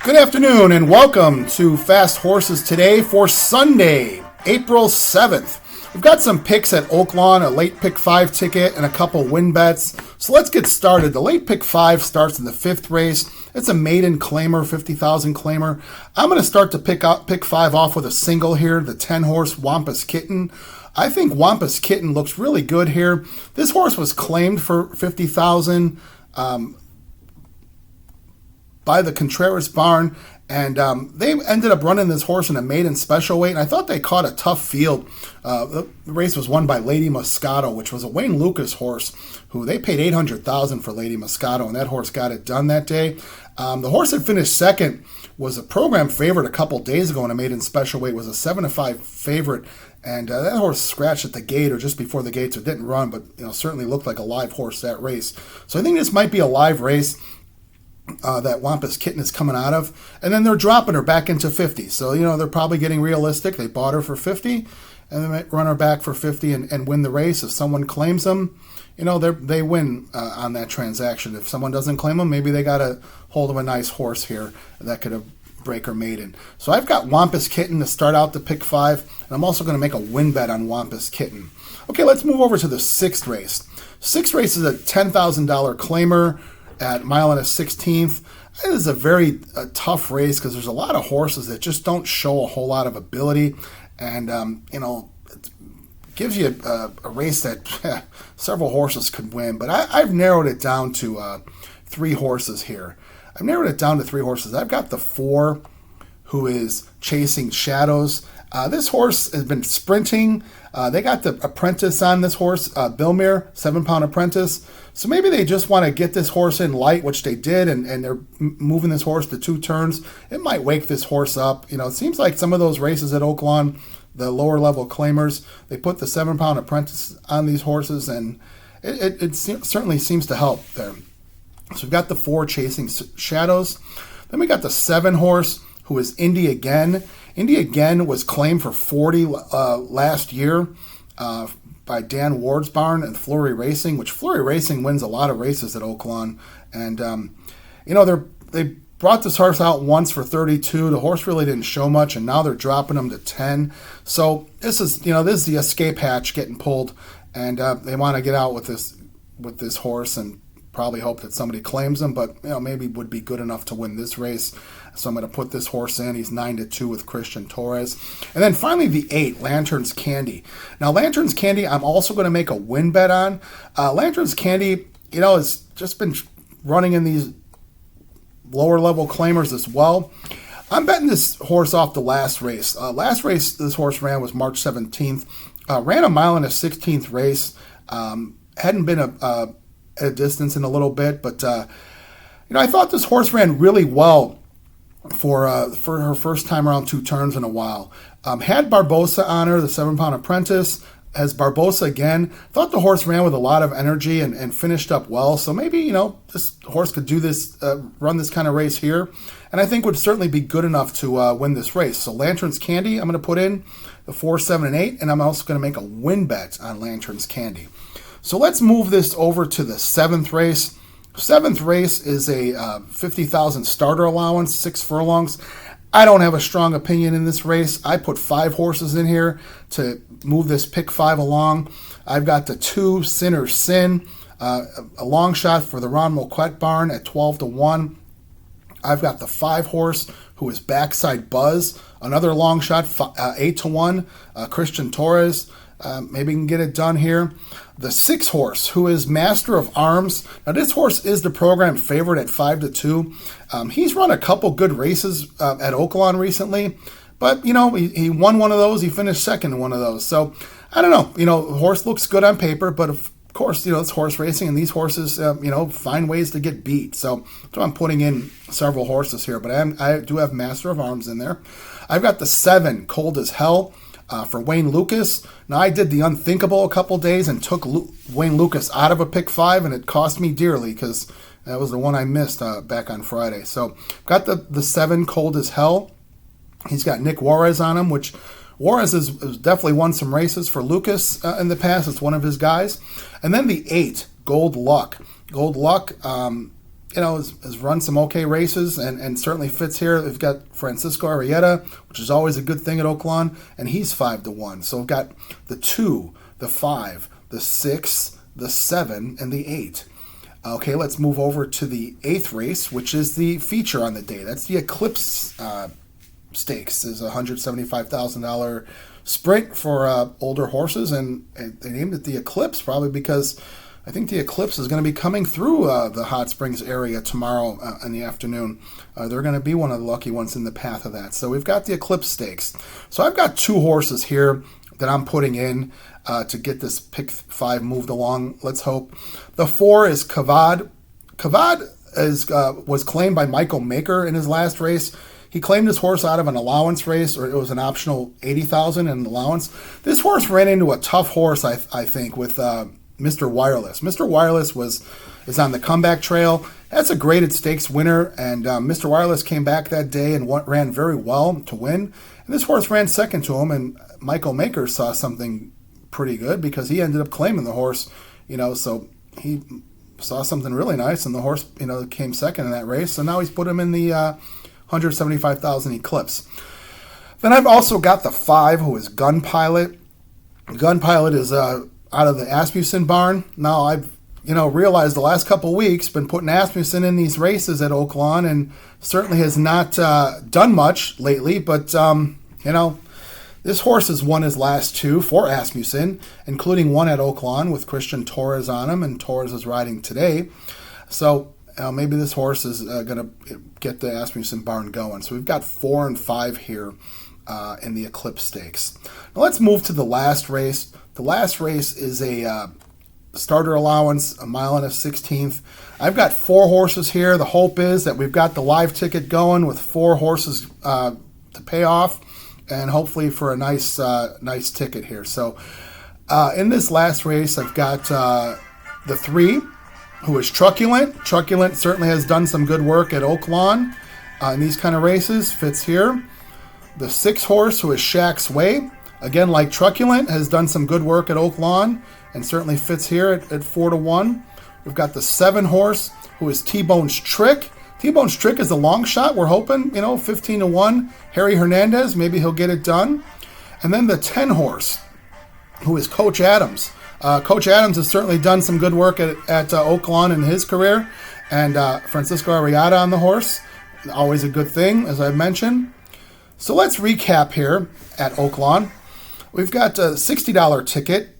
Good afternoon and welcome to Fast Horses Today for Sunday, April 7th. We've got some picks at Oaklawn, a late pick 5 ticket, and a couple win bets. So let's get started. The late pick 5 starts in the 5th race. It's a maiden claimer, 50,000 claimer. I'm going to start to pick 5 off with a single here, the 10-horse Wampus Kitten. I think Wampus Kitten looks really good here. This horse was claimed for 50,000 by the Contreras barn, and they ended up running this horse in a maiden special weight, and I thought they caught a tough field. The race was won by Lady Moscato, which was a Wayne Lucas horse, who they paid $800,000 for Lady Moscato, and that horse got it done that day. The horse that finished second was a program favorite a couple days ago in a maiden special weight, was a 7-5 favorite, and that horse scratched at the gate or just before the gate, so it didn't run, but certainly looked like a live horse that race. So I think this might be a live race that Wampus Kitten is coming out of, and then they're dropping her back into 50. So they're probably getting realistic. They bought her for 50, and they might run her back for 50 and win the race. If someone claims them, they win on that transaction. If someone doesn't claim them, maybe they got a hold of a nice horse here that could have break or maiden. So I've got Wampus Kitten to start out the pick 5, and I'm also going to make a win bet on Wampus Kitten. Okay, let's move over to the 6th race. 6th race is a $10,000 claimer at mile and a 16th. It is a very tough race because there's a lot of horses that just don't show a whole lot of ability, and it gives you a race that several horses could win. But I've narrowed it down to 3 horses here. I've narrowed it down to 3 horses. I've got the 4, who is Chasing Shadows. This horse has been sprinting. They got the apprentice on this horse, Bilmere, 7-pound apprentice. So maybe they just want to get this horse in light, which they did, and they're moving this horse to 2 turns. It might wake this horse up. It seems like some of those races at Oaklawn, the lower level claimers, they put the 7-pound apprentice on these horses, and it certainly seems to help there. So we've got the 4, Chasing Shadows. Then we got the 7 horse, who is Indy Again. Indy Again was claimed for 40 last year by Dan Ward's barn and Flurry Racing, which Flurry Racing wins a lot of races at Oaklawn. And, they brought this horse out once for 32. The horse really didn't show much, and now they're dropping him to 10. So this is the escape hatch getting pulled, and they want to get out with this horse and probably hope that somebody claims him, but maybe would be good enough to win this race. So I'm going to put this horse in. He's 9-2 with Christian Torres. And then finally the 8, Lantern's Candy. Now Lantern's Candy, I'm also going to make a win bet on. Lantern's Candy, has just been running in these lower level claimers as well. I'm betting this horse off the last race. Last race this horse ran was March 17th. Ran a mile and a 16th race. Hadn't been at a distance in a little bit, but I thought this horse ran really well for her first time around 2 turns in a while. Had Barbosa on her, the 7-pound apprentice. Has Barbosa again. Thought the horse ran with a lot of energy and finished up well. So maybe, this horse could do this, run this kind of race here. And I think would certainly be good enough to win this race. So Lantern's Candy, I'm going to put in the 4, 7, and 8. And I'm also going to make a win bet on Lantern's Candy. So let's move this over to the 7th race. 7th race is a 50,000 starter allowance, 6 furlongs. I don't have a strong opinion in this race. I put 5 horses in here to move this pick 5 along. I've got the 2, Sinner's Sin, a long shot for the Ron Moquette barn at 12-1. I've got the 5 horse, who is Backside Buzz, another long shot, 8-1, Christian Torres. Maybe we can get it done here. The 6 horse, who is Master of Arms. Now, this horse is the program favorite at 5-2. He's run a couple good races at Oaklawn recently, but, he won one of those. He finished second in one of those. So, I don't know. The horse looks good on paper, but of course, it's horse racing, and these horses, find ways to get beat. So I'm putting in several horses here, but I do have Master of Arms in there. I've got the 7, Cold as Hell. For Wayne Lucas. Now, I did the unthinkable a couple days and took Wayne Lucas out of a pick 5, and it cost me dearly because that was the one I missed back on Friday. So, got the 7, Cold as Hell. He's got Nick Juarez on him, which Juarez has definitely won some races for Lucas in the past. It's one of his guys. And then the 8, Gold Luck. Gold Luck, has run some okay races and certainly fits here. We've got Francisco Arrieta, which is always a good thing at Oaklawn, and he's 5-1. So we've got the 2, the 5, the 6, the 7, and the 8. Okay, let's move over to the 8th race, which is the feature on the day. That's the Eclipse Stakes. Is a $175,000 sprint for older horses, and they named it the Eclipse probably because I think the Eclipse is going to be coming through the Hot Springs area tomorrow in the afternoon. They're going to be one of the lucky ones in the path of that. So we've got the Eclipse Stakes. So I've got 2 horses here that I'm putting in to get this pick 5 moved along. Let's hope. The 4 is Kavad. Kavad was claimed by Michael Maker in his last race. He claimed this horse out of an allowance race, or it was an optional $80,000 in an allowance. This horse ran into a tough horse, I think, with Mr. Wireless. Mr. Wireless is on the comeback trail. That's a graded stakes winner, and Mr. Wireless came back that day and ran very well to win. And this horse ran second to him, and Michael Maker saw something pretty good because he ended up claiming the horse, so he saw something really nice, and the horse, came second in that race. So now he's put him in the $175,000 Eclipse. Then I've also got the 5, who is Gun Pilot. Gun Pilot is out of the Asmussen barn. Now I've realized the last couple of weeks been putting Asmussen in these races at Oaklawn, and certainly has not done much lately. But this horse has won his last 2 for Asmussen, including one at Oaklawn with Christian Torres on him, and Torres is riding today. So maybe this horse is going to get the Asmussen barn going. So we've got 4 and 5 here in the Eclipse Stakes. Now let's move to the last race. The last race is a starter allowance, a 1/16. I've got 4 horses here. The hope is that we've got the live ticket going with 4 horses to pay off, and hopefully for a nice ticket here. So in this last race, I've got the 3, who is Truculent. Truculent certainly has done some good work at Oaklawn in these kind of races, fits here. The 6 horse, who is Shack's Way, again, like Truculent, has done some good work at Oaklawn and certainly fits here at 4-1. We've got the 7 horse, who is T-Bone's Trick. T-Bone's Trick is a long shot. We're hoping, 15-1. Harry Hernandez, maybe he'll get it done. And then the 10 horse, who is Coach Adams. Coach Adams has certainly done some good work at Oaklawn in his career. And Francisco Arrieta on the horse. Always a good thing, as I mentioned. So let's recap here at Oaklawn. We've got a $60 ticket.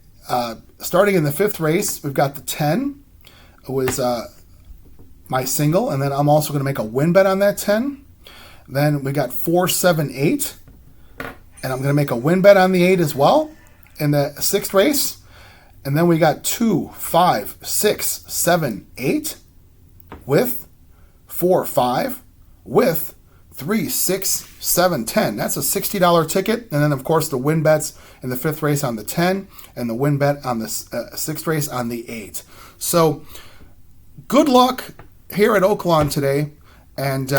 Starting in the 5th race, we've got the 10. It was my single, and then I'm also going to make a win bet on that 10. Then we got 4, 7, 8. And I'm going to make a win bet on the 8 as well in the 6th race. And then we got 2, 5, 6, 7, 8 with 4, 5 with 3, 6, 7, 10. That's a $60 ticket. And then, of course, the win bets in the 5th race on the 10 and the win bet on the 6th race on the 8. So good luck here at Oaklawn today. And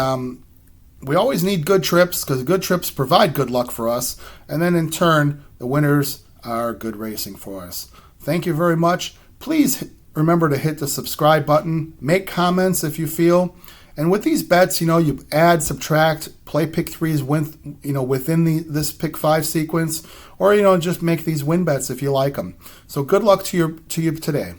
we always need good trips because good trips provide good luck for us. And then, in turn, the winners are good racing for us. Thank you very much. Please remember to hit the subscribe button. Make comments if you feel. And with these bets, you add, subtract, play pick 3s within this pick 5 sequence, or just make these win bets if you like them. So good luck to you today.